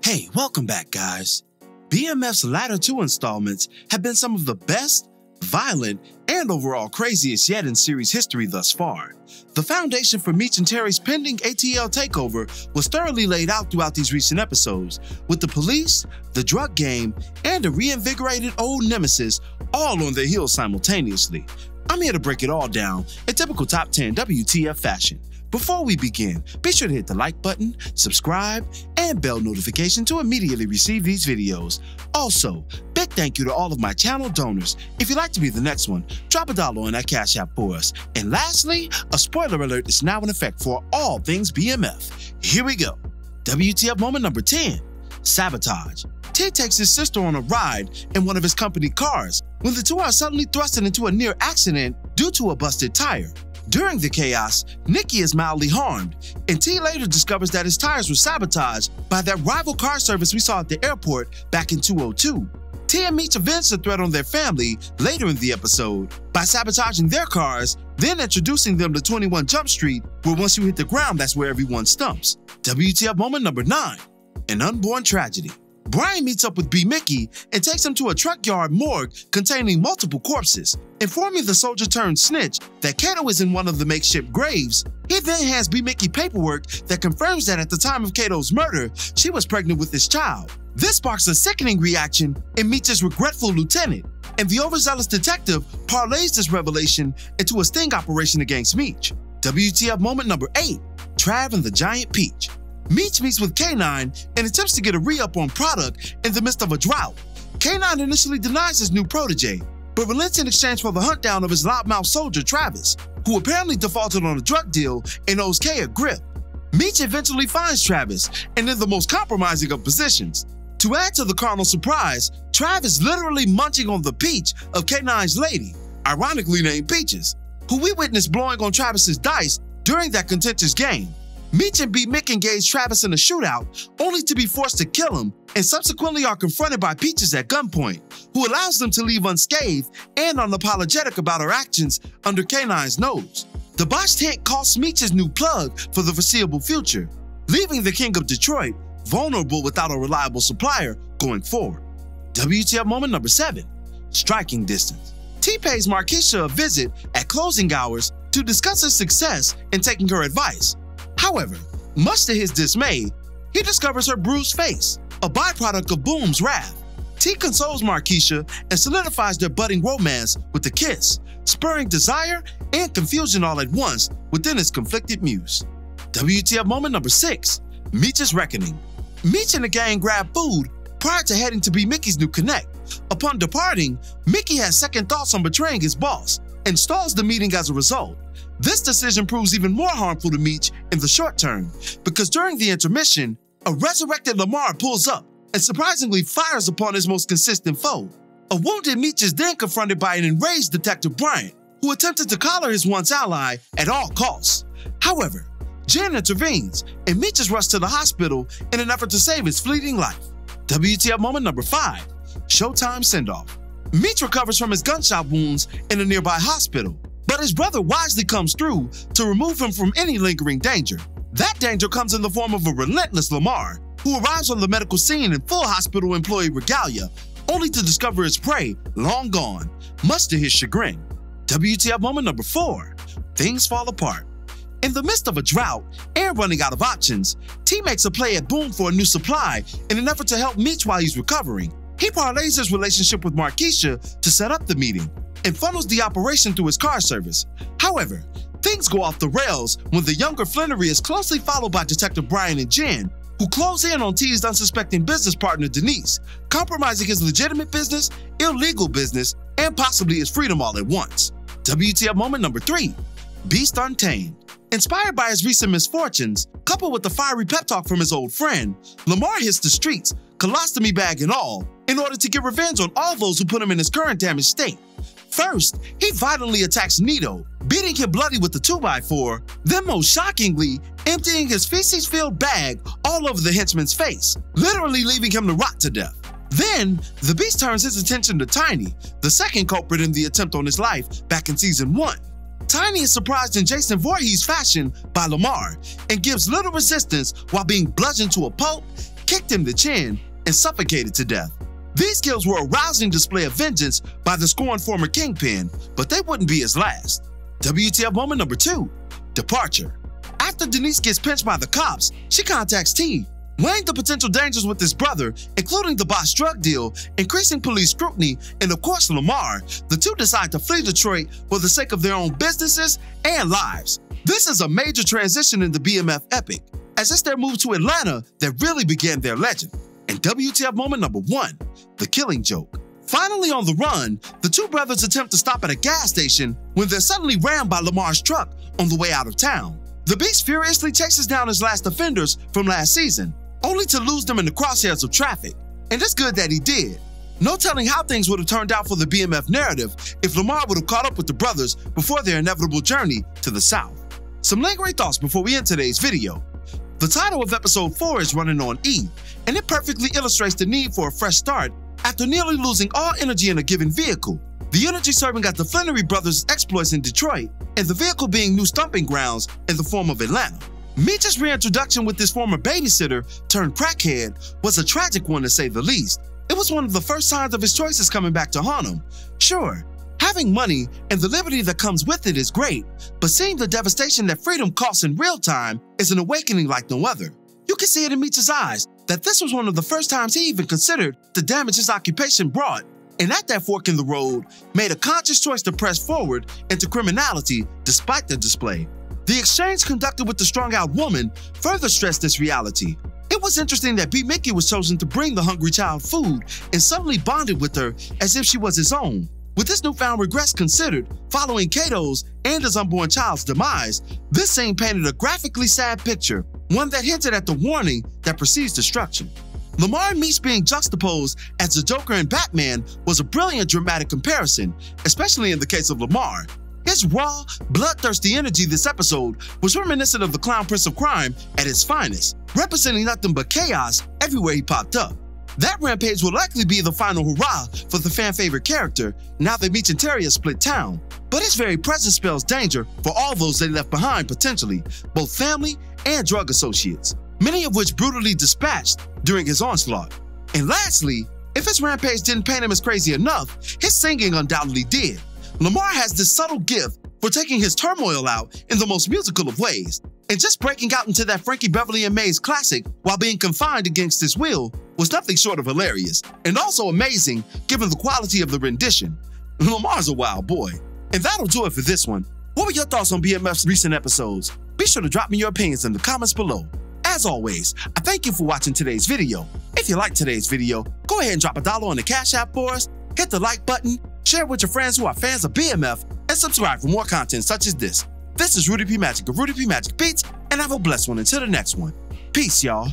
Hey, welcome back, guys. BMF's latter two installments have been some of the best, violent, and overall craziest yet in series history thus far. The foundation for Meech and Terry's pending ATL takeover was thoroughly laid out throughout these recent episodes, with the police, the drug game, and a reinvigorated old nemesis all on their heels simultaneously. I'm here to break it all down in typical Top 10 WTF fashion. Before we begin, be sure to hit the like button, subscribe, and bell notification to immediately receive these videos. Also, big thank you to all of my channel donors. If you'd like to be the next one, drop $1 on that Cash App for us. And lastly, a spoiler alert is now in effect for all things BMF. Here we go. WTF moment number 10, sabotage. T takes his sister on a ride in one of his company cars when the two are suddenly thrusted into a near accident due to a busted tire. During the chaos, Nikki is mildly harmed, and T later discovers that his tires were sabotaged by that rival car service we saw at the airport back in 2002. T and Meech avenge the threat on their family later in the episode by sabotaging their cars, then introducing them to 21 Jump Street, where once you hit the ground, that's where everyone stumps. WTF moment number 9, an unborn tragedy. Brian meets up with B. Mickey and takes him to a truck yard morgue containing multiple corpses. Informing the soldier-turned-snitch that Kato is in one of the makeshift graves, he then hands B. Mickey paperwork that confirms that at the time of Kato's murder, she was pregnant with his child. This sparks a sickening reaction in Meech's regretful lieutenant, and the overzealous detective parlays this revelation into a sting operation against Meech. WTF moment number 8, Trav and the Giant Peach. Meech meets with K9 and attempts to get a re-up on product in the midst of a drought. K9 initially denies his new protege, but relents in exchange for the hunt down of his loudmouth soldier Travis, who apparently defaulted on a drug deal and owes K a grip. Meech eventually finds Travis, and in the most compromising of positions. To add to the carnal surprise, Trav is literally munching on the peach of K9's lady, ironically named Peaches, who we witnessed blowing on Travis's dice during that contentious game. Meech and B. Mick engage Travis in a shootout, only to be forced to kill him, and subsequently are confronted by Peaches at gunpoint, who allows them to leave unscathed and unapologetic about her actions under K9's nose. The botched hit costs Meech his new plug for the foreseeable future, leaving the King of Detroit vulnerable without a reliable supplier going forward. WTF moment number 7, striking distance. T pays Markeisha a visit at closing hours to discuss his success in taking her advice. However, much to his dismay, he discovers her bruised face, a byproduct of Boom's wrath. T consoles Markeisha and solidifies their budding romance with a kiss, spurring desire and confusion all at once within his conflicted muse. WTF moment number 6, Meech's reckoning. Meech and the gang grab food prior to heading to B. Mickey's new connect. Upon departing, Mickey has second thoughts on betraying his boss and stalls the meeting as a result. This decision proves even more harmful to Meech in the short term, because during the intermission, a resurrected Lamar pulls up and surprisingly fires upon his most consistent foe. A wounded Meech is then confronted by an enraged Detective Bryant, who attempted to collar his once ally at all costs. However, Jen intervenes, and Meech is rushed to the hospital in an effort to save his fleeting life. WTF moment number 5, Showtime send-off. Meech recovers from his gunshot wounds in a nearby hospital, but his brother wisely comes through to remove him from any lingering danger. That danger comes in the form of a relentless Lamar, who arrives on the medical scene in full hospital employee regalia, only to discover his prey long gone, much to his chagrin. WTF moment number 4, things fall apart. In the midst of a drought and running out of options, T makes a play at Boom for a new supply in an effort to help Meech while he's recovering. He parlays his relationship with Markeisha to set up the meeting, and funnels the operation through his car service. However, things go off the rails when the younger Flannery is closely followed by Detective Brian and Jen, who close in on T's unsuspecting business partner Denise, compromising his legitimate business, illegal business, and possibly his freedom all at once. WTF moment number 3, Beast Untamed. Inspired by his recent misfortunes, coupled with the fiery pep talk from his old friend, Lamar hits the streets, colostomy bag and all, in order to get revenge on all those who put him in his current damaged state. First, he violently attacks Nito, beating him bloody with the 2x4, then most shockingly, emptying his feces-filled bag all over the henchman's face, literally leaving him to rot to death. Then, the Beast turns his attention to Tiny, the second culprit in the attempt on his life back in Season 1. Tiny is surprised in Jason Voorhees fashion by Lamar and gives little resistance while being bludgeoned to a pulp kicked him in the chin, and suffocated to death. These kills were a rousing display of vengeance by the scorned former kingpin, but they wouldn't be his last. WTF moment number 2, departure. After Denise gets pinched by the cops, she contacts T, weighing the potential dangers with his brother, including the boss drug deal, increasing police scrutiny, and of course Lamar. The two decide to flee Detroit for the sake of their own businesses and lives. This is a major transition in the BMF epic, as it's their move to Atlanta that really began their legend. And WTF moment number 1, the killing joke. Finally on the run, the two brothers attempt to stop at a gas station when they're suddenly rammed by Lamar's truck on the way out of town. The Beast furiously chases down his last offenders from last season, only to lose them in the crosshairs of traffic. And it's good that he did. No telling how things would have turned out for the BMF narrative if Lamar would have caught up with the brothers before their inevitable journey to the south. Some lingering thoughts before we end today's video. The title of episode 4 is Running on E, and it perfectly illustrates the need for a fresh start after nearly losing all energy in a given vehicle. The energy serving at the Flannery brothers' exploits in Detroit, and the vehicle being new stomping grounds in the form of Atlanta. Meech's reintroduction with this former babysitter turned crackhead was a tragic one to say the least. It was one of the first signs of his choices coming back to haunt him. Sure, having money and the liberty that comes with it is great, but seeing the devastation that freedom costs in real time is an awakening like no other. You can see it in Meech's eyes that this was one of the first times he even considered the damage his occupation brought, and at that fork in the road, made a conscious choice to press forward into criminality despite the display. The exchange conducted with the strung-out woman further stressed this reality. It was interesting that B. Mickey was chosen to bring the hungry child food and suddenly bonded with her as if she was his own. With this newfound regrets considered, following Cato's and his unborn child's demise, this scene painted a graphically sad picture, one that hinted at the warning that precedes destruction. Lamar and Meech being juxtaposed as the Joker and Batman was a brilliant dramatic comparison, especially in the case of Lamar. His raw, bloodthirsty energy this episode was reminiscent of the Clown Prince of Crime at his finest, representing nothing but chaos everywhere he popped up. That rampage will likely be the final hurrah for the fan-favorite character now that Meech and Terry have split town, but his very presence spells danger for all those they left behind potentially, both family and drug associates, many of which brutally dispatched during his onslaught. And lastly, if his rampage didn't paint him as crazy enough, his singing undoubtedly did. Lamar has this subtle gift for taking his turmoil out in the most musical of ways, and just breaking out into that Frankie Beverly and Mays classic while being confined against his will was nothing short of hilarious, and also amazing given the quality of the rendition. Lamar's a wild boy. And that'll do it for this one. What were your thoughts on BMF's recent episodes? Be sure to drop me your opinions in the comments below. As always, I thank you for watching today's video. If you liked today's video, go ahead and drop $1 on the Cash App for us, hit the like button, share it with your friends who are fans of BMF, and subscribe for more content such as this. This is Rudy P. Magic of Rudy P. Magic Beats, and have a blessed one until the next one. Peace, y'all.